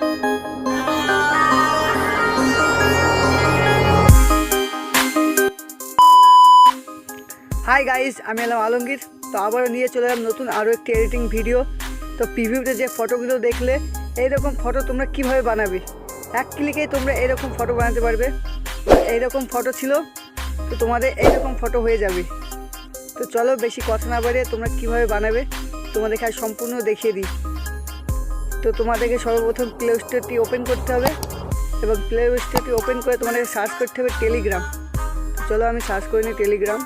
Hi guys আমি এলাম আলমগীর। তো আবারও নিয়ে চলে এলাম নতুন আরও একটি এডিটিং ভিডিও। তো প্রিভিউতে যে ফটোগুলো দেখলে এইরকম ফটো তোমরা কিভাবে বানাবে, এক ক্লিকেই তোমরা এরকম ফটো বানাতে পারবে। এইরকম ফটো ছিল, তো তোমাদের এইরকম ফটো হয়ে যাবে। তো চলো বেশি কথা না বাড়িয়ে তোমরা কিভাবে বানাবে তোমাদেরকে আজ সম্পূর্ণ দেখিয়ে দিই। তো তোমাদেরকে সর্বপ্রথম প্লে স্টোরটি ওপেন করতে হবে এবং প্লে স্টোরটি ওপেন করে তোমাদেরকে সার্চ করতে হবে টেলিগ্রাম। তো চলো আমি সার্চ করে নিই টেলিগ্রাম।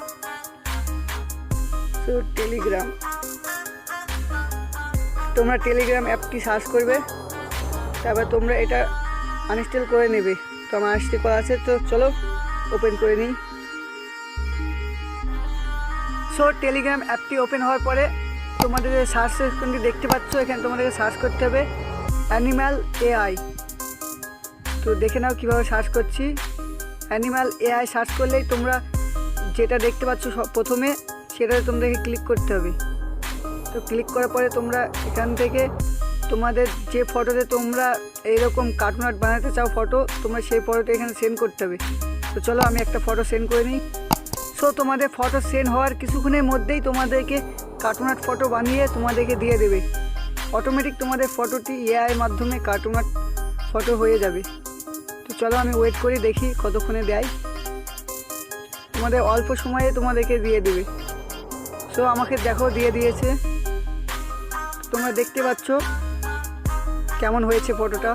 তো টেলিগ্রাম, তোমরা টেলিগ্রাম অ্যাপটি সার্চ করবে, তারপর তোমরা এটা আনইনস্টল করে নেবে। তো আমার আনইনস্টল করা আছে, তো চলো ওপেন করে নিই। সো টেলিগ্রাম অ্যাপটি ওপেন হওয়ার পরে তোমাদের যে সার্চ সেকশনটি দেখতে পাচ্ছ, এখানে তোমাদেরকে সার্চ করতে হবে অ্যানিম্যাল এআই। তো দেখে নাও কীভাবে সার্চ করছি। অ্যানিম্যাল এআই সার্চ করলেই তোমরা যেটা দেখতে পাচ্ছ প্রথমে সেটাতে তোমাদেরকে ক্লিক করতে হবে। তো ক্লিক করার পরে তোমরা এখান থেকে তোমাদের যে ফটোতে তোমরা এইরকম কার্টুন আর্ট বানাতে চাও ফটো, তোমরা সেই ফটোটা এখানে সেন্ড করতে হবে। তো চলো আমি একটা ফটো সেন্ড করে নিই। সো তোমাদের ফটো সেন্ড হওয়ার কিছুক্ষণের মধ্যেই তোমাদেরকে কার্টুন আর্ট ফটো বানিয়ে তোমাদেরকে দিয়ে দেবে। অটোমেটিক তোমাদের ফটোটি এআইয়ের মাধ্যমে কার্টুন আর্ট ফটো হয়ে যাবে। তো চলো আমি ওয়েট করি, দেখি কতক্ষণে দেয়। তোমাদের অল্প সময়ে তোমাদেরকে দিয়ে দেবে। সো আমাকে দেখো দিয়ে দিয়েছে, তোমরা দেখতে পাচ্ছ কেমন হয়েছে ফটোটা।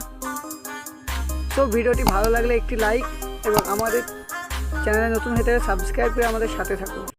সো ভিডিওটি ভালো লাগলে একটি লাইক এবং আমাদের চ্যানেলে নতুন হয়ে থাকলে সাবস্ক্রাইব করে আমাদের সাথে থাকুন।